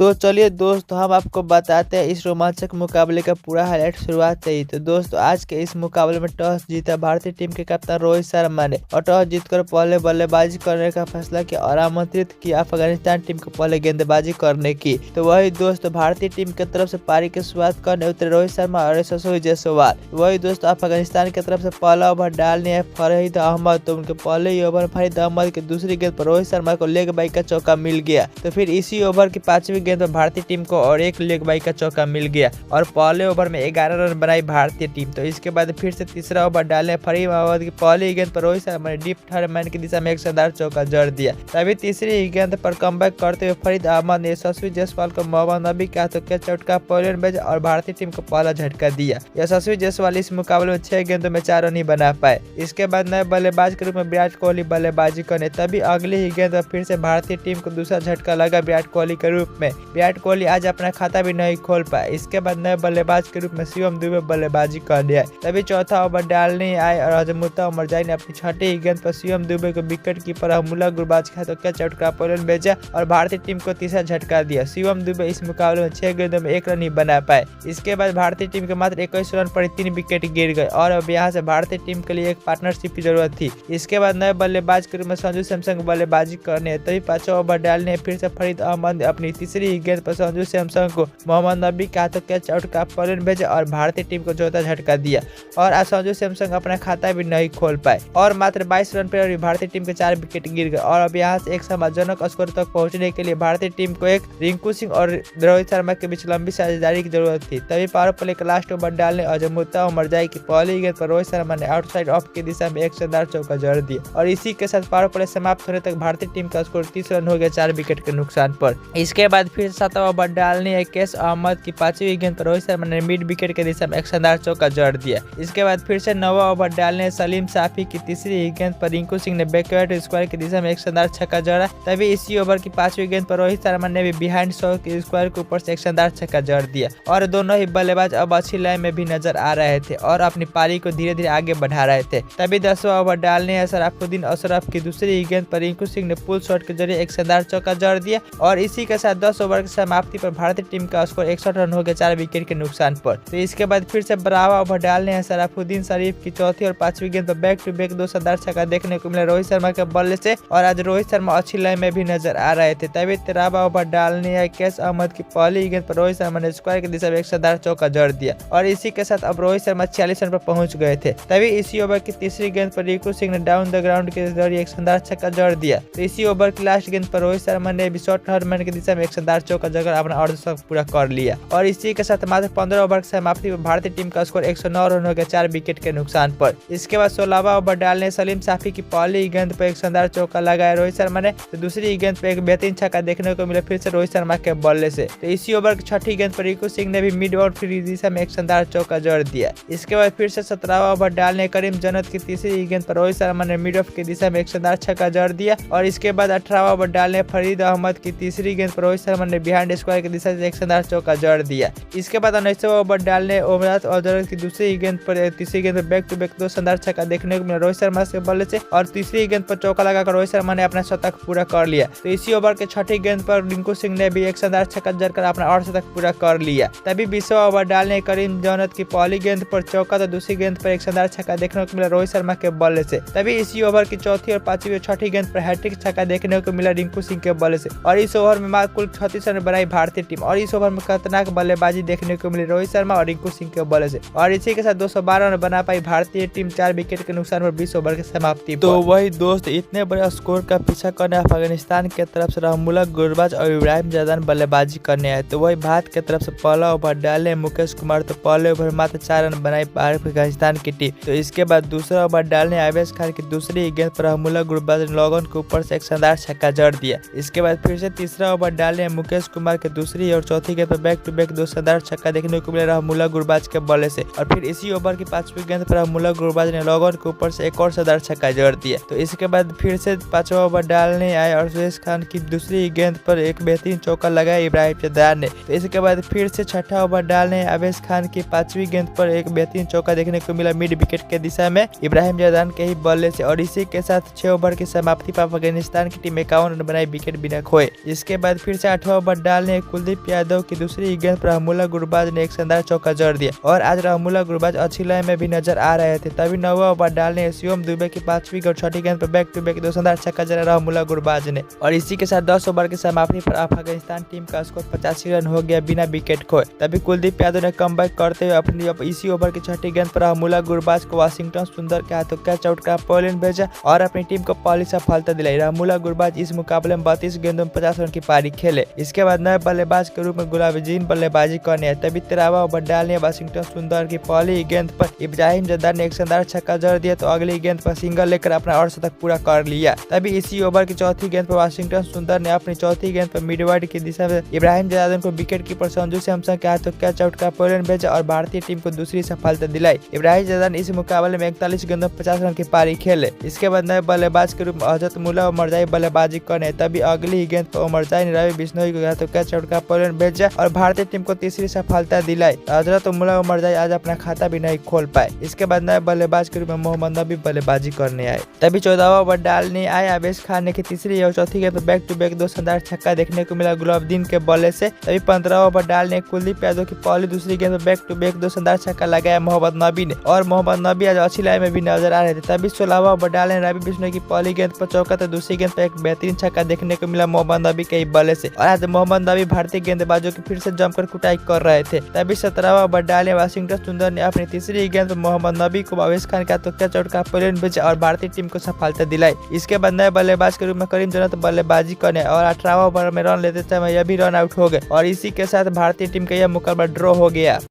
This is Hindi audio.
तो चलिए दोस्तों हम आपको बताते हैं इस रोमांचक मुकाबले का पूरा हाईलाइट शुरुआत से ही। तो दोस्तों आज के इस मुकाबले में टॉस जीता भारतीय टीम के कप्तान रोहित शर्मा ने और टॉस जीतकर पहले बल्लेबाजी करने का फैसला किया और आमंत्रित किया अफगानिस्तान टीम को पहले गेंदबाजी करने की। तो वही दोस्तों भारतीय टीम की तरफ से पारी की शुरुआत करने उतरे रोहित शर्मा और यशस्वी जायसवाल। वही दोस्तों अफगानिस्तान की तरफ से पहला ओवर डालने है फरीद अहमद। तो उनके पहले ही ओवर फरीद अहमद की दूसरी गेंद पर रोहित शर्मा को लेग बाई का चौका मिल गया। तो फिर इसी ओवर की पांचवी गेंद पर भारतीय टीम को और एक लेग बाई का चौका मिल गया और पहले ओवर में 11 रन बनाई भारतीय टीम। तो इसके बाद फिर से तीसरा ओवर डाले फरीद अहमद की पहली गेंद पर रोहित शर्मा ने डीप थर्ड मैन की दिशा में एक शानदार चौका जड़ दिया। तभी तीसरी गेंद पर कमबैक करते हुए फरीद अहमद ने यशस्वी जायसवाल को मोहम्मद नबी के हाथों के चौका पॉलियन भेजा और भारतीय टीम को पहला झटका दिया। यशस्वी जायसवाल इस मुकाबले में 6 गेंदों में 4 रन ही बना पाए। इसके बाद नए बल्लेबाज के रूप में विराट कोहली बल्लेबाजी करने, तभी अगली ही गेंद पर फिर से भारतीय टीम को दूसरा झटका लगा विराट कोहली के रूप में। विराट कोहली आज अपना खाता भी नहीं खोल पाए। इसके बाद नए बल्लेबाज के रूप में शिवम दुबे बल्लेबाजी करने आए। तभी चौथा ओवर डालने आए और हजमुद्दीन उमरजाई ने अपनी छठी गेंद पर शिवम दुबे को विकेट कीपर हमूला गुरबाज के हाथों कैच आउट का पॉलियन भेजा और भारतीय टीम को तीसरा झटका दिया। शिवम दुबे इस मुकाबले में 6 गेंदों में 1 रन ही बना पाए। इसके बाद भारतीय टीम के मात्र 21 रन पर 3 विकेट गिर गए और अब यहाँ से भारतीय टीम के लिए एक पार्टनरशिप की जरूरत थी। इसके बाद नए बल्लेबाज के रूप में संजू सैमसन बल्लेबाजी करने, तभी पांचवा ओवर डालने फिर से फरीद अहमद ने अपनी तीसरी गेंद पर संजू सैमसन को मोहम्मद नबी के हाथों कैच आउट का पॉलियन भेजा और भारतीय टीम को चौथा झटका दिया और आज संजू सैमसन अपना खाता भी नहीं खोल पाए और मात्र 22 रन पर भारतीय टीम के 4 विकेट गिर गए और अब यहाँ से एक सम्मानजनक स्कोर तक पहुंचने के लिए भारतीय टीम को एक रिंकू सिंह और रोहित शर्मा के बीच लंबी साझेदारी की जरूरत थी। तभी पावर प्ले के लास्ट ओवर डालने हजमुद्दीन उमरजाई की पहली गेंद पर रोहित शर्मा ने आउटसाइड ऑफ की दिशा में एक शानदार चौका जड़ दिया और इसी के साथ पावर प्ले समाप्त होने तक भारतीय टीम का स्कोर 30 रन हो गया 4 विकेट के नुकसान पर। इसके बाद फिर 7वां ओवर डालने केस अहमद की 5वीं गेंद पर रोहित शर्मा ने मिड विकेट के दिशा में एक शानदार चौका जड़ दिया। इसके बाद फिर से 9वां ओवर डालने सलीम साफी की तीसरी गेंद पर रिंकू सिंह ने बैकवर्ड स्क्वायर की दिशा में एक शानदार छक्का जड़ा। तभी इसी ओवर की 5वीं गेंद पर रोहित शर्मा ने भी बिहाइंड 100 के स्क्वायर के ऊपर से एक शानदार छक्का जड़ दिया और दोनों ही बल्लेबाज अब अच्छी लाइन में भी नजर आ रहे थे और अपनी पारी को धीरे धीरे आगे बढ़ा रहे थे। तभी 10वां ओवर डालने सराफुद्दीन अशरफ की दूसरी गेंद पर रिंकू सिंह ने पुल शॉट के जरिए एक शानदार चौका जड़ दिया और इसी के साथ 10 ओवर की समाप्ति पर भारतीय टीम का स्कोर 61 रन हो गया 4 विकेट के नुकसान पर। तो इसके बाद फिर से 12वां ओवर डालने सराफुद्दीन शरीफ की चौथी और 5वीं गेंद पर बैक टू बैक 2 शानदार छक्का देखने को मिला रोहित शर्मा के बल्ले से और आज रोहित शर्मा अच्छी लाइन में भी नजर आ रहे थे। तभी 13वां ओवर डालने कैस अहमद की पहली गेंद पर रोहित शर्मा ने स्क्वायर की दिशा में एक शानदार चौका जड़ दिया और इसी के साथ अब रोहित शर्मा 46 रन पर पहुंच गए थे। तभी इसी ओवर की तीसरी गेंद पर रिंकू सिंह ने डाउन द ग्राउंड के जरिए एक शानदार छक्का जड़ दिया। तो इसी ओवर की लास्ट गेंद पर रोहित शर्मा ने भी शॉर्ट थर्ड मैन की दिशा में एक शानदार चौका जगह अपना अर्धशतक पूरा कर लिया और इसी के साथ मात्र 15 ओवर की समाप्ति पर भारतीय टीम का स्कोर 109 रन हो गया 4 विकेट के नुकसान पर। इसके बाद 16वां ओवर डालने सलीम साफी की पहली गेंद पर एक शानदार चौका लगाया रोहित शर्मा ने, तो दूसरी गेंद पर एक बेहतरीन छक्का देखने को मिला फिर से रोहित शर्मा के बल्ले से। तो इसी ओवर की छठी गेंद पर रिंकू सिंह ने भी मिड और फ्री दिशा में एक शानदार चौका जड़ दिया। इसके बाद फिर से 17वां ओवर डालने करीम जन्नत की तीसरी गेंद पर रोहित शर्मा ने मिड ऑफ की दिशा में एक शानदार छक्का जड़ दिया और इसके बाद 18वां ओवर डालने फरीद अहमद की तीसरी गेंद पर रोहित शर्मा ने बिहाइंड स्क्वायर की दिशा से एक शानदार चौका जड़ दिया। इसके बाद 19वां ओवर डालने ओमरात और की दूसरी गेंद पर तीसरी गेंद पर बैक टू बैक 2 शानदार छक्का देखने को मिला रोहित शर्मा के बल्ले से और तीसरी गेंद पर चौका लगाकर रोहित शर्मा ने अपना शतक पूरा कर लिया। तो इसी ओवर के छठी गेंद पर रिंकू सिंह ने भी एक शानदार छक्का जड़कर अपना अर्धशतक पूरा कर लिया। तभी 20वां ओवर डालने करीम जन्नत की पहली गेंद पर चौका तो दूसरी गेंद पर एक शानदार छक्का देखने को मिला रोहित शर्मा के बल्ले से। तभी इसी ओवर की चौथी और 5वीं और छठी गेंद पर हैट्रिक छक्का देखने को मिला रिंकू सिंह के बल्ले से और इस ओवर में मात्र कुल 36 रन बनाई भारतीय टीम और इस ओवर में खतरनाक बल्लेबाजी देखने को मिली रोहित शर्मा और रिंकू सिंह के बल्ले से और इसी के साथ 212 रन बना पाई भारतीय टीम 4 विकेट के नुकसान पर 20 ओवर की समाप्ति। तो वही दोस्त इतने बड़े स्कोर का पीछा करने अफगानिस्तान की तरफ से हमूला गुरबाज और इब्राहिम जायदान बल्लेबाजी करने आए। तो वही भारत की तरफ से पहला ओवर डाले मुकेश कुमार तो पहले ओवर मात्र 4 रन बनाई अफगानिस्तान की टीम। तो इसके बाद दूसरा ओवर डालने आवेश खान की दूसरी गेंद पर हमूला गुरबाज ने लोगन के ऊपर से एक शानदार छक्का जड़ दिया। इसके बाद फिर से तीसरा ओवर डालने मुकेश कुमार के दूसरी और चौथी गेंद पर बैक टू बैक 2 शानदार छक्का देखने को मिला हमूला गुरबाज के बल्ले से और फिर इसी ओवर की 5वीं गेंद पर हमूला गुरबाज ने लोगन के ऊपर से एक और शानदार छक्का जड़ दिया। तो इसके बाद फिर से 5वां ओवर डालने आए और आवेश खान की दूसरी गेंद पर एक बेहतरीन चौका लगाया इब्राहिम जायदान ने। तो इसके बाद फिर से छठा ओवर डालने आवेश खान की 5वीं गेंद पर एक बेहतरीन चौका देखने को मिला मिड विकेट के दिशा में इब्राहिम जायदान के ही बल्ले से और इसी के साथ 6 ओवर की समाप्ति पर अफगानिस्तान की टीम 51 रन बनाई विकेट बिना खोए। इसके बाद फिर से 8वां ओवर डालने कुलदीप यादव की दूसरी गेंद पर रहमुल्ला गुरबाज ने एक शानदार चौका जड़ दिया और आज रहमुल्ला गुरबाज अच्छी लय में भी नजर आ रहे थे। तभी 9वां ओवर डालने शिवम दुबे की 5वीं और 6ठी गेंद पर बैक टू बैक 2 शानदार छक्का जड़ा रहमुल्ला गुरबाज ने और इसी के साथ 10 ओवर की समाप्ति पर अफगानिस्तान टीम का स्कोर 85 रन हो गया बिना विकेट खोए। तभी कुलदीप यादव ने कमबैक करते हुए अपनी इसी ओवर की 6ठी गेंद पर रहमुल्ला गुरबाज को वाशिंगटन सुंदर के हाथों कैच आउट का पोलिंग भेजा और अपनी टीम को पहली सफलता दिलाई। रहमुल्ला गुरबाज इस मुकाबले में 32 गेंदों में 50 रन की पारी खेले। इसके बाद नए बल्लेबाज के रूप में गुलाबुद्दीन बल्लेबाजी करने आए। तभी 13वां ओवर डालने वाशिंगटन सुंदर की पहली गेंद पर इब्राहिम जद्दार ने एक शानदार छक्का जड़ दिया तो अगली गेंद पर सिंगल लेकर अपना अर्धशतक पूरा कर लिया। तभी इसी ओवर की 4थी गेंद पर वाशिंगटन सुंदर ने अपनी 4थी गेंद पर मिडवाइड की दिशा में इब्राहिम जद्दार को विकेट कीपर संजू सैमसन के हाथों कैच आउट का पोलिंग भेजा और भारतीय टीम को दूसरी सफलता दिलाई। इब्राहिम जद्दार ने इस मुकाबले में 41 गेंदों 50 रन की पारी खेले। इसके बाद नए बल्लेबाज के रूप में हजरत मुल्ला उमरजाई बल्लेबाजी करने। तभी अगली ही गेंद पर उमरजाई ने रवि बिश्नोई के हाथों कैच आउट का पोलिंग भेजा और भारतीय टीम को तीसरी सफलता दिलाई। हजरत मुल्ला उमरजाई आज अपना खाता भी नहीं खोल पाए। इसके बाद नए बल्लेबाज के रूप में मोहम्मद नबी बल्लेबाजी करने आए। तभी 14वां ओवर डालने आए आवेश खान ने की तीसरी और चौथी गेंद पर बैक टू बैक 2 शानदार छक्का देखने को मिला गुलाबुद्दीन के बल्ले से। तभी 15वां ओवर डालने कुलदीप यादव की पहली दूसरी गेंद पर बैक टू बैक 2 शानदार छक्का लगाया मोहम्मद नबी ने और मोहम्मद नबी आज अच्छी लय में भी नजर आ रहे थे। तभी 16वां ओवर डालने रवि बिश्नोई की पहली गेंद पर चौका तो दूसरी गेंद पर एक बेहतरीन छक्का देखने को मिला मोहम्मद नबी के बल्ले से और आज मोहम्मद नबी भारतीय गेंदबाजों की फिर से जमकर कुटाई कर रहे थे। तभी 17वां ओवर डालने वाशिंगटन सुंदर ने अपनी तीसरी गेंद पर मोहम्मद नबी को आवेश खान का कैच आउट का पोलिंग भेजा और भारतीय टीम को सफलता दिलाई। इसके बाद नए बल्लेबाज के रूप में करीम जन्नत बल्लेबाजी करने और 18वां ओवर में रन लेते समय यह भी रन आउट हो गए और इसी के साथ भारतीय टीम का यह मुकाबला ड्रॉ हो गया।